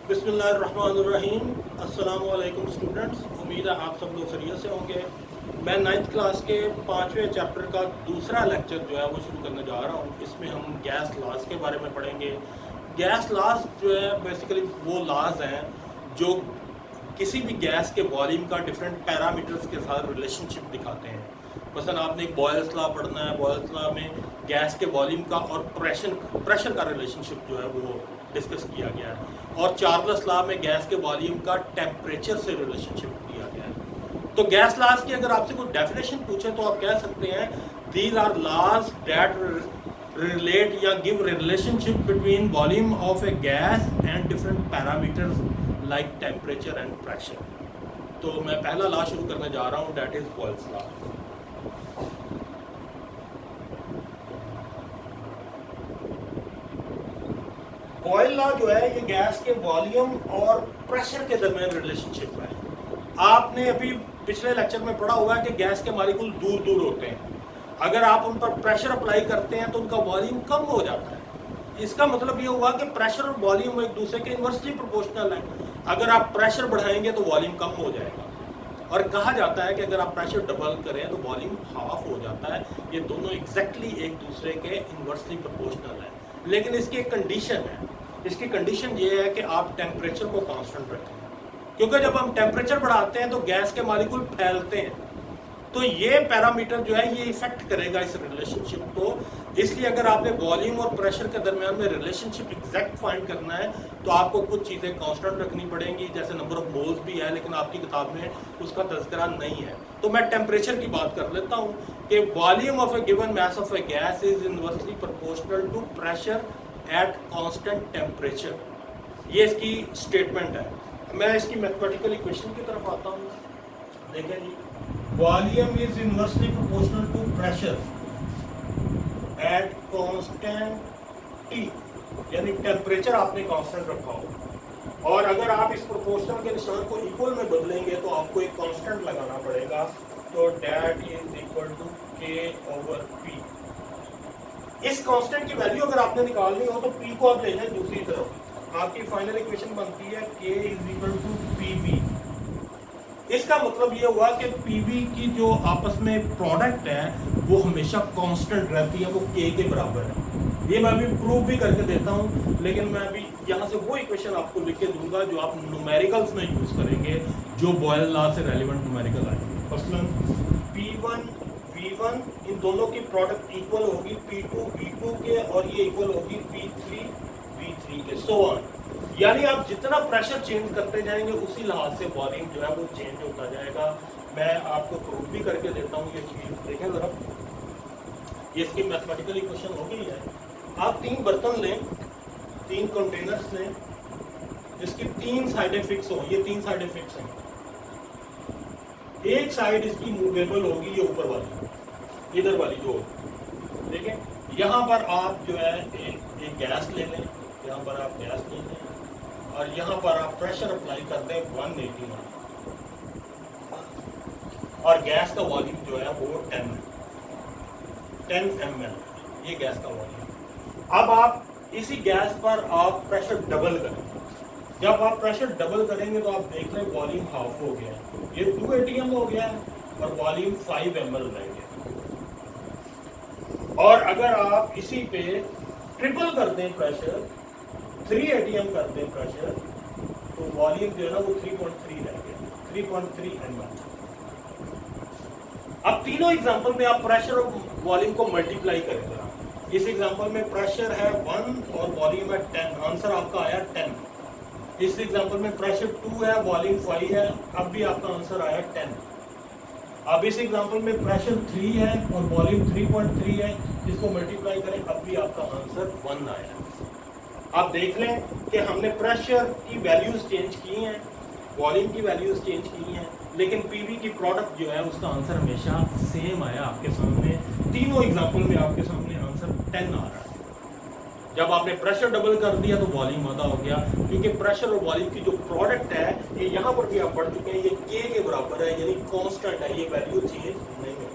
बिस्मिल्लाहिर्रहमानिर्रहीम। अस्सलाम वालेकुम स्टूडेंट्स, उम्मीद है आप सब लोग खैरियत से होंगे। मैं 9th क्लास के 5वें चैप्टर का दूसरा लेक्चर जो है वो शुरू करने जा रहा हूँ। इसमें हम गैस लॉज के बारे में पढ़ेंगे। गैस लॉज जो है बेसिकली वो लॉज हैं जो किसी भी गैस के वॉल्यूम का डिफरेंट पैरामीटर्स के साथ रिलेशनशिप दिखाते हैं। मसलन आपने एक बॉयल्स लॉ पढ़ना है। बॉयल्स लॉ में गैस के वॉल्यूम का और प्रेशर का रिलेशनशिप जो है वो डिस्कस किया गया है। और चार्ल्स लॉ में गैस के वॉल्यूम का टेम्परेचर से रिलेशनशिप दिया गया है। तो गैस लॉज की अगर आपसे कोई डेफिनेशन पूछे तो आप कह सकते हैं these are laws that relate या give relationship between volume of a gas and different parameters like temperature and pressure. तो मैं पहला लॉ शुरू करने जा रहा हूँ, that is Boyle's law. Boyle law जो है ये गैस के वॉल्यूम और प्रेशर के दरमियान रिलेशनशिप है। आपने अभी पिछले लेक्चर में पढ़ा हुआ है कि गैस के मॉलिक्यूल दूर दूर होते हैं। अगर आप उन पर प्रेशर अप्लाई करते हैं तो उनका वॉल्यूम कम हो जाता है। इसका मतलब ये हुआ कि प्रेशर और वॉल्यूम एक दूसरे के इन्वर्सली प्रोपोर्शनल है। अगर आप प्रेशर बढ़ाएंगे तो वॉल्यूम कम हो जाएगा। और कहा जाता है कि अगर आप प्रेशर डबल करें तो वॉल्यूम हाफ हो जाता है। ये दोनों एग्जैक्टली एक दूसरे के इन्वर्सली प्रोपोर्शनल है। लेकिन इसकी एक कंडीशन है। इसकी कंडीशन ये है कि आप टेम्परेचर को कांस्टेंट रखें, क्योंकि जब हम टेम्परेचर बढ़ाते हैं तो गैस के मॉलिक्यूल फैलते हैं। तो ये पैरामीटर जो है ये इफेक्ट करेगा इस रिलेशनशिप को। इसलिए अगर आपने वॉल्यूम और प्रेशर के दरमियान में रिलेशनशिप एग्जैक्ट फाइंड करना है तो आपको कुछ चीज़ें कांस्टेंट रखनी पड़ेंगी, जैसे नंबर ऑफ मोल्स भी है, लेकिन आपकी किताब में उसका तज़किरा नहीं है। तो मैं टेम्परेचर की बात कर लेता हूँ कि volume of a given mass of a gas is inversely proportional to pressure at constant temperature. ये इसकी स्टेटमेंट है। मैं इसकी मैथमेटिकल इक्वेशन की तरफ आता हूँ। देखें जी, volume is inversely proportional to pressure at constant T, यानी टेम्परेचर आपने कांस्टेंट रखा हो। और अगर आप इस प्रोपोर्शनल के निशान को इक्वल में बदलेंगे तो आपको एक कांस्टेंट लगाना पड़ेगा। तो दैट इज इक्वल टू के ओवर पी। इस कांस्टेंट की वैल्यू अगर आपने निकालनी हो तो पी को आप ले जाए दूसरी तरफ। आपकी फाइनल इक्वेशन बनती है K is equal to P V. इसका मतलब ये हुआ कि पीवी की जो आपस में प्रोडक्ट है वो हमेशा कांस्टेंट रहती है, वो के बराबर है। ये मैं अभी प्रूव भी करके देता हूँ, लेकिन मैं अभी यहाँ से वो इक्वेशन आपको लिख के दूंगा जो आप न्यूमेरिकल्स में यूज करेंगे, जो बॉयल लॉ से रेलिवेंट न्यूमेरिकल आएंगे। मसलन P1 V1 इन दोनों की प्रोडक्ट इक्वल होगी P2 V2 के, और ये इक्वल होगी P3 V3 के, सो ऑन। यानी आप जितना प्रेशर चेंज करते जाएंगे उसी लिहाज से वॉल्यूम जो है वो चेंज होता जाएगा। मैं आपको प्रूव भी करके देता हूँ ये चीज़। देखें ज़रा, ये इसकी मैथमेटिकल इक्वेशन हो गई है। आप 3 बर्तन लें, 3 कंटेनर्स लें जिसकी 3 साइडें फिक्स हो। ये 3 साइडें फिक्स हैं। एक साइड इसकी मूवेबल होगी, ये ऊपर वाली, इधर वाली जो। देखें यहाँ पर आप जो है एक गैस ले लें, यहाँ पर आप गैस ले लें और यहाँ पर आप प्रेशर अप्लाई कर दें 180 और गैस का वॉल्यूम जो है वो 10 ml, ये गैस का वॉल्यूम। अब आप इसी गैस पर आप प्रेशर डबल करें। जब आप प्रेशर डबल करेंगे तो आप देख रहे हैं वॉल्यूम हाफ हो गया है, ये 2 atm हो गया है और वॉल्यूम 5 ml रह गया। और अगर आप इसी पे ट्रिपल कर दें प्रेशर, 3 atm कर दें प्रेशर, तो वॉल्यूम जो है ना वो 3.3 रह गया, 3.3 ml। अब तीनों एग्जांपल में आप प्रेशर और वॉल्यूम को मल्टीप्लाई करेंगे। इस एग्जांपल में प्रेशर है 1 और वॉल्यूम है 10, आंसर आपका आया 10। इस एग्जांपल में प्रेशर 2 है, वॉल्यूम 5 है, अब भी आपका आंसर आया 10। अब इस एग्जांपल में प्रेशर 3 है और वॉल्यूम 3.3 है, जिसको मल्टीप्लाई करें अब भी आपका आंसर 1 आया। आप देख लें कि हमने प्रेशर की वैल्यूज चेंज की हैं, वॉल्यूम की वैल्यूज चेंज की हैं, लेकिन पीवी की प्रोडक्ट जो है उसका आंसर हमेशा सेम आया आपके सामने। तीनों एग्जांपल में आपके सामने आंसर 10 आ रहा है। जब आपने प्रेशर डबल कर दिया तो वॉल्यूम आधा हो गया, क्योंकि प्रेशर और वॉल्यूम की जो प्रोडक्ट है ये यहाँ पर भी आप पढ़ चुके हैं, ये के बराबर है, यानी कांस्टेंट है, ये वैल्यू चेंज नहीं है।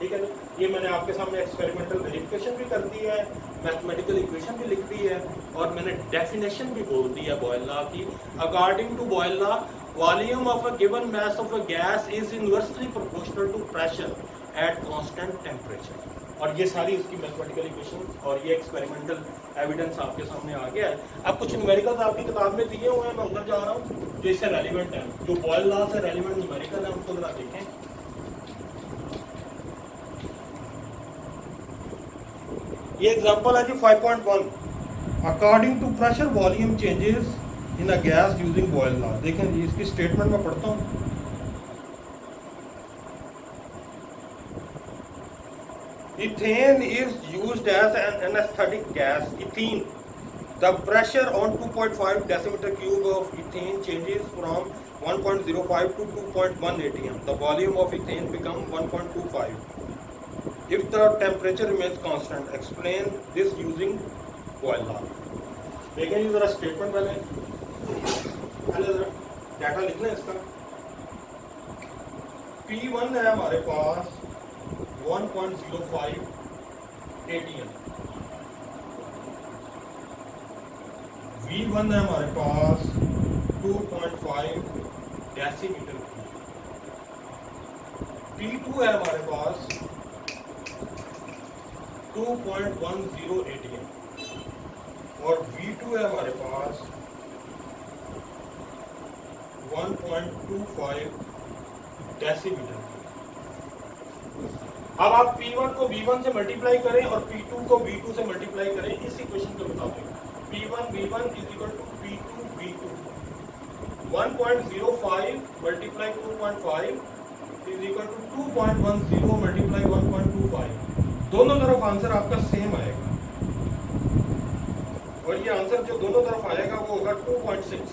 ठीक है ना। ये मैंने आपके सामने एक्सपेरिमेंटल वेरिफिकेशन भी कर दी है, मैथमेटिकल इक्वेशन भी लिख दी है, और मैंने डेफिनेशन भी बोल दी है बॉयल लॉ की। According to Boyle law, volume of a given mass of a gas is inversely proportional to pressure at constant temperature. और ये सारी इसकी मैथमेटिकल इक्वेशन और ये एक्सपेरिमेंटल एविडेंस आपके सामने आ गया है। अब कुछ न्यूमेरिकल्स आपकी किताब में दिए हुए हैं, मैं उधर जा रहा हूँ जो इससे रेलिवेंट है, जो बॉयल लॉ से रेलिवेंट न्यूमेरिकल है, उनको जरा देखें। ये एग्जांपल है जी 5.1, according to pressure volume changes in a gas using Boyle law. देखें जी इसकी स्टेटमेंट में पढ़ता हूँ। Ethane is used as an anesthetic gas. Ethene, the pressure on 2.5 decimeter cube of ethane changes from 1.05 to 2.1 atm. The volume of ethane becomes 1.25 if the temperature remains constant. Explain this using boil law. देखें जी जरा statement पहले जरा data लिख लें इसका। P1 है हमारे पास 1.05 atm, V1 है हमारे पास 2.5 डेसीमीटर, P2 है हमारे पास 2.10 atm, और V2 है हमारे पास 1.25 डेसीमीटर। अब आप P1 को V1 से मल्टीप्लाई करें और P2 को V2 से मल्टीप्लाई करें इस इक्वेशन के मुताबिक। P1 V1 is equal to P2 V2, 1.05 multiply 2.5 is equal to 2.10 multiply 1.25। दोनों तरफ आंसर आपका सेम आएगा, और ये आंसर जो दोनों तरफ आएगा वो होगा 2.6।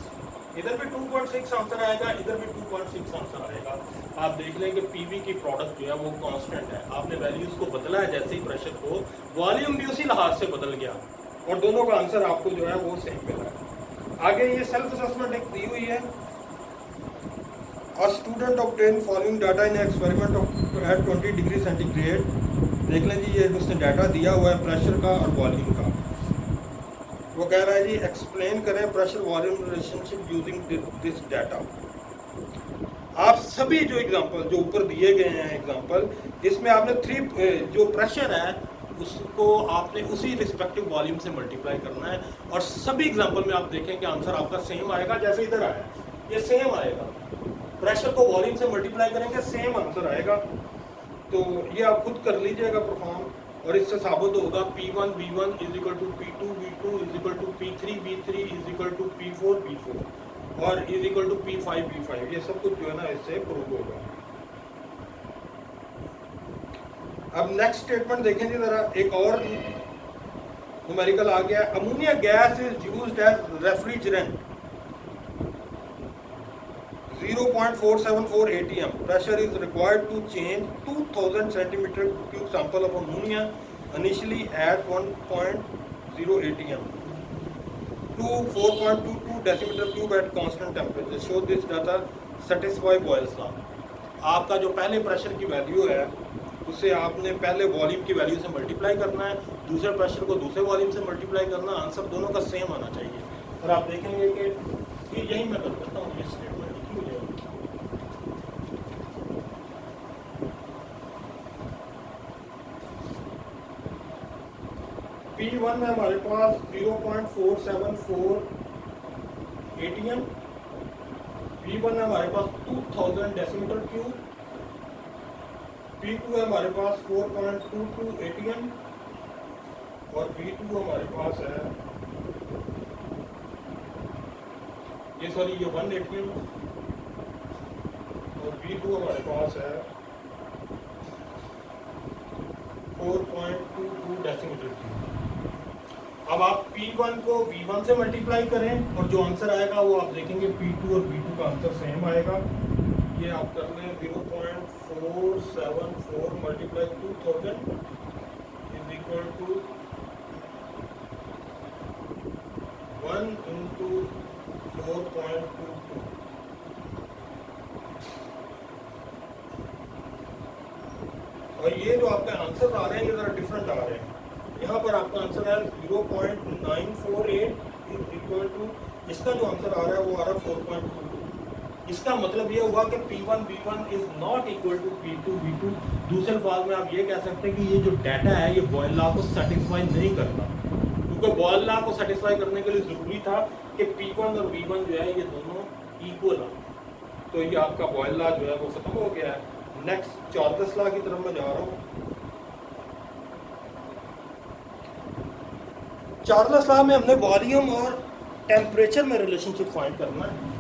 इधर भी 2.6 आंसर आएगा, इधर भी 2.6 आंसर आएगा। आप देख लें कि पीवी की प्रोडक्ट जो है वो कांस्टेंट है। आपने वैल्यूज को बदला है, जैसे ही प्रेशर को, वॉल्यूम भी उसी लिहाज से बदल गया, और दोनों का आंसर आपको जो है वो सेम मिला है। आगे ये सेल्फ असेसमेंट एक दी हुई है। A student obtain following data in experiment of at 20 degree centigrade. देख लें जी, ये उसने डाटा दिया हुआ है प्रेशर का और वॉल्यूम का। वो कह रहा है जी एक्सप्लेन करें pressure volume relationship using this data. आप सभी जो एग्जांपल जो ऊपर दिए गए हैं एग्जांपल, इसमें आपने जो प्रेशर है उसको आपने उसी रिस्पेक्टिव वॉल्यूम से मल्टीप्लाई करना है, और सभी एग्जांपल में आप देखें कि आंसर आपका सेम आएगा। जैसे इधर आया ये सेम आएगा, प्रेशर को वॉल्यूम से मल्टीप्लाई करेंगे सेम आंसर आएगा। तो ये आप खुद कर लीजिएगा परफॉर्म, और इससे साबित होगा P1 V1 is equal to P2 V2 is equal to P3 V3 is equal to P4 V4 और is equal to P5 V5। ये सब कुछ जो है ना इससे प्रूव होगा। अब नेक्स्ट स्टेटमेंट देखें जी जरा, एक और न्यूमेरिकल आ गया। Ammonia gas is used as refrigerant, 0.474 atm. Pressure is required to change 2000 centimeter cube sample of ammonia initially at 1.0 atm to 4.22 decimeter cube at constant temperature. Show this data satisfy Boyle's law. आपका जो पहले pressure की value है उसे आपने पहले volume की value से मल्टीप्लाई करना है, दूसरे प्रेशर को दूसरे वॉल्यूम से मल्टीप्लाई करना, आंसर दोनों का सेम आना चाहिए। और आप देखेंगे कि यही मैं करता हूँ ये स्टेटमेंट। P1 है हमारे पास 0.474 atm, P1 है हमारे पास 2000 डेसीमीटर क्यूब, P2 है हमारे पास 4.22 atm और V2 हमारे पास है ये 1 atm और V2 हमारे पास है 4.22 डेसीमीटर क्यूब। अब आप P1 को V1 से मल्टीप्लाई करें और जो आंसर आएगा वो आप देखेंगे P2 और V2 का आंसर सेम आएगा। ये आप कर लें 0.474 multiply 2000 is equal to 1 into 4.22 और और ये जो आपके आंसर आ रहे हैं ये ज़रा डिफरेंट आ रहे हैं। यहाँ पर आपका आंसर है 0.948 इज इक्वल टू, इसका जो आंसर आ रहा है वो आ रहा है 4.22। इसका मतलब ये हुआ कि P1 V1 is not equal to P2 V2। दूसरे अल्फाज में आप ये कह सकते हैं कि ये जो डाटा है ये बॉयल लॉ को सेटिस्फाई नहीं करता, क्योंकि बॉयल लॉ को सेटिस्फाई करने के लिए ज़रूरी था कि P1 और V1 जो है ये दोनों इक्वल हो। तो ये आपका बॉयल लॉ जो है वो खत्म हो गया है। नेक्स्ट चार्ल्स लॉ की तरफ मैं जा रहा हूँ। चार्ल्स लॉ में हमने वॉल्यूम और टेम्परेचर में रिलेशनशिप फाइंड करना है।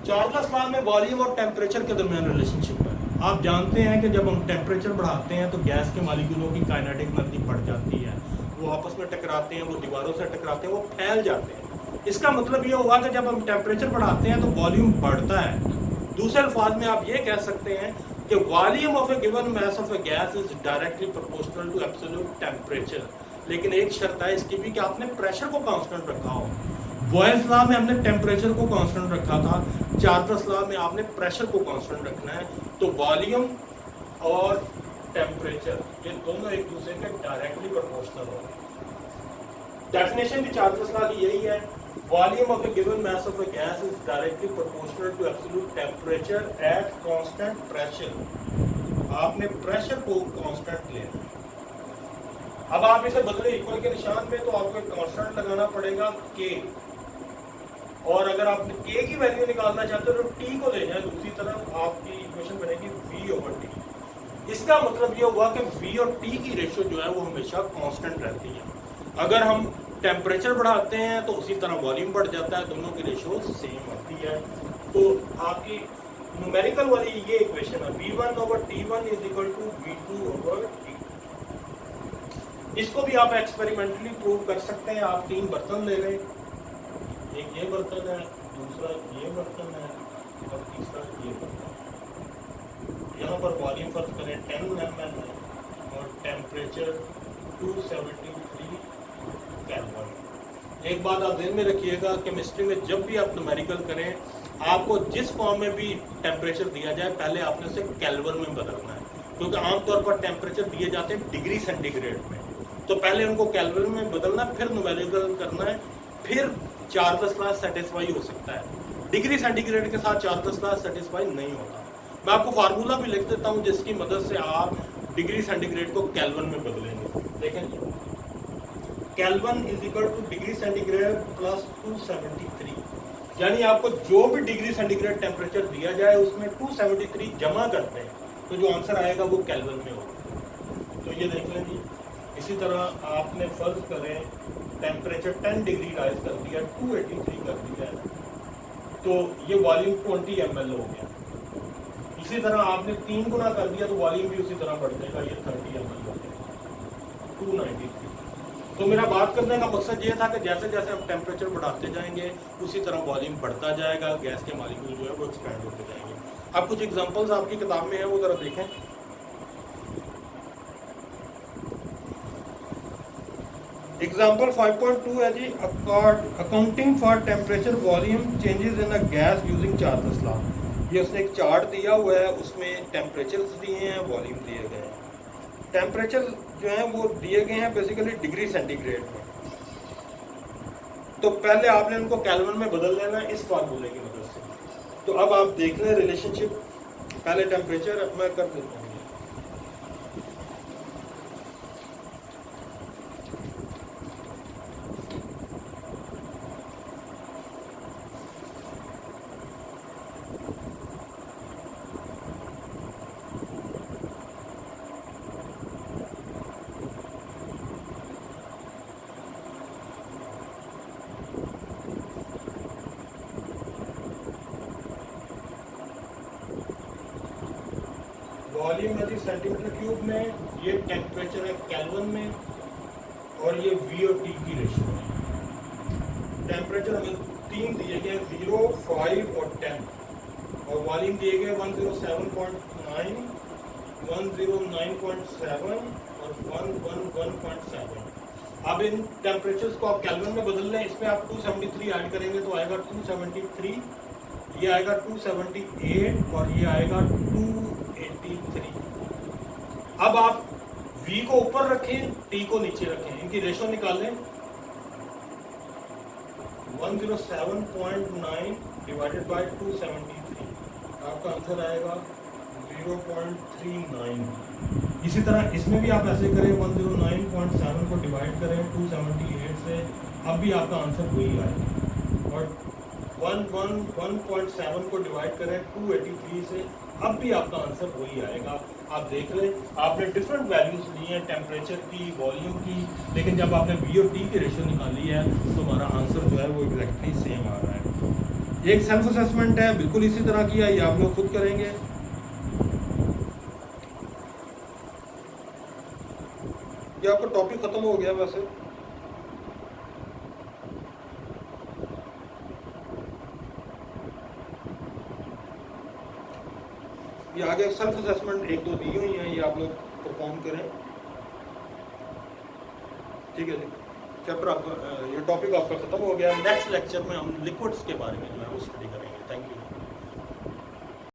चार्ल्स लॉ में वॉल्यूम और टेम्परेचर के दरमियान रिलेशनशिप है। आप जानते हैं कि जब हम टेम्परेचर बढ़ाते हैं तो गैस के मॉलिक्यूलों की काइनेटिक एनर्जी बढ़ जाती है, वो आपस में टकराते हैं, वो दीवारों से टकराते हैं, वो फैल जाते हैं। इसका मतलब ये हुआ कि जब हम टेम्परेचर बढ़ाते हैं तो वॉल्यूम बढ़ता है। दूसरे अल्फाज में आप ये कह सकते हैं कि volume of a given mass of a gas is directly proportional to absolute temperature. लेकिन एक शर्त है इसकी भी कि आपने प्रेशर को कांस्टेंट रखा हो। बॉयल्स लॉ में हमने टेम्परेचर को कांस्टेंट रखा था, चार्ल्स लॉ में आपने प्रेशर को कांस्टेंट रखना है। तो वॉल्यूम और टेम्परेचर ये दोनों एक दूसरे के डायरेक्टली प्रोपोर्शनल होंगे। डेफिनेशन भी चार्ल्स लॉ की यही है, volume of a given mass of a gas is directly proportional to absolute temperature at constant pressure. आपने प्रेशर को कांस्टेंट लेना। अब आप इसे बदले इक्वल के निशान पे तो आपको कांस्टेंट लगाना पड़ेगा के, और अगर आप के की वैल्यू निकालना चाहते हो तो टी को ले जाए दूसरी तरफ, आपकी इक्वेशन बनेगी v ओवर टी। इसका मतलब ये हुआ कि v और t की रेशियो जो है वो हमेशा कांस्टेंट रहती है। अगर हम टेम्परेचर बढ़ाते हैं तो उसी तरह वॉल्यूम बढ़ जाता है, दोनों की रेशियो सेम होती है। तो आपकी न्यूमेरिकल वाली ये इक्वेशन है v1 over t1 is equal to v2 over t। इसको भी आप एक्सपेरिमेंटली प्रूव कर सकते हैं। आप 3 बर्तन ले लें, एक ये बर्तन है, दूसरा ये बर्तन है और तीसरा ये बर्तन। यहाँ पर वॉल्यूम फर्ज करें 10 ml है और टेम्परेचर 273 केल्विन। एक बात आप ध्यान में रखिएगा, केमिस्ट्री में जब भी आप न्यूमेरिकल करें, आपको जिस फॉर्म में भी टेम्परेचर दिया जाए पहले आपने उसे केल्विन में बदलना है, क्योंकि आमतौर पर टेम्परेचर दिए जाते हैं डिग्री सेंटीग्रेड में। तो पहले उनको केल्विन में बदलना, फिर न्यूमेरिकल करना है, फिर चार्ल्स लॉ सेटिस्फाई हो सकता है। डिग्री सेंटीग्रेड के साथ चार्ल्स लॉ सेटिस्फाई नहीं होता। मैं आपको फार्मूला भी लिख देता हूं जिसकी मदद से आप डिग्री सेंटीग्रेड को केल्विन में बदलेंगे। देखें, kelvin is equal two degree centigrade plus 273, यानी आपको जो भी डिग्री सेंटीग्रेड टेम्परेचर दिया जाए उसमें 273 जमा करते हैं तो जो आंसर आएगा वो केल्विन में होगा। तो ये देख लें जी। इसी तरह आपने फर्ज करें टेम्परेचर 10 डिग्री राइज कर दिया, 283 कर दिया है, तो ये वॉल्यूम 20 ml हो गया। इसी तरह आपने 3 गुना कर दिया तो वॉल्यूम भी उसी तरह बढ़ जाएगा, ये 30 ml हो गया, 293। तो मेरा बात करने का मकसद ये था कि जैसे जैसे हम टेम्परेचर बढ़ाते जाएंगे उसी तरह वॉल्यूम बढ़ता जाएगा, गैस के मॉलिक्यूल जो है वो एक्सपैंड होते जाएंगे। अब कुछ एग्जांपल्स आपकी किताब में है, वो जरा देखें। एग्जाम्पल 5.2 है जी, accounting for temperature volume changes in a gas using Charles law. ये उसने एक चार्ट दिया हुआ है, उसमें टेम्परेचर दिए हैं, वॉल्यूम दिए गए हैं। टेम्परेचर जो है वो दिए गए हैं बेसिकली डिग्री सेंटीग्रेड में, तो पहले आपने उनको केल्विन में बदल लेना है इस फार्मूले की मदद से। तो अब आप देख लें रिलेशनशिप, पहले टेम्परेचर मैं कर देता हूँ। वॉल्यूम है जी सेंटीमीटर क्यूब में, ये टेम्परेचर है केल्विन में, और ये V और T की रेशियो है। टेम्परेचर हमें 3 दिए गए, 0, 5 और 10, और वॉल्यूम दिए गए 107.9, 109.7 और 111.7। अब इन टेम्परेचर्स को आप केल्विन में बदल लें, इसमें आप 273 ऐड करेंगे तो आएगा 273, ये आएगा 278 और ये आएगा 283। अब आप V को ऊपर रखें, T को नीचे रखें, इनकी रेशो निकालें। 107.9 डिवाइडेड बाय 273, आपका आंसर आएगा 0.39। इसी तरह इसमें भी आप ऐसे करें, 109.7 को डिवाइड करें 278 से, अब भी आपका आंसर वही आएगा। और 1.7 को डिवाइड करें 283 से, अब भी आपका आंसर वही आएगा। आप देख लें, आपने डिफरेंट वैल्यूज ली हैं टेम्परेचर की, वॉल्यूम की, लेकिन जब आपने V और T की रेशो निकाली है तो हमारा आंसर जो है वो एग्जैक्टली सेम आ रहा है। एक सेल्फ असेसमेंट है, बिल्कुल इसी तरह की है, ये आप लोग खुद करेंगे। ये आपका टॉपिक खत्म हो गया वैसे। ये आगे सेल्फ असेसमेंट 1-2 दी हुई हैं, ये आप लोग परफॉर्म करें। ठीक है जी, चैप्टर आपका, ये टॉपिक आपका खत्म हो गया। नेक्स्ट लेक्चर में हम लिक्विड्स के बारे में जो है वो स्टडी करेंगे। Thank you.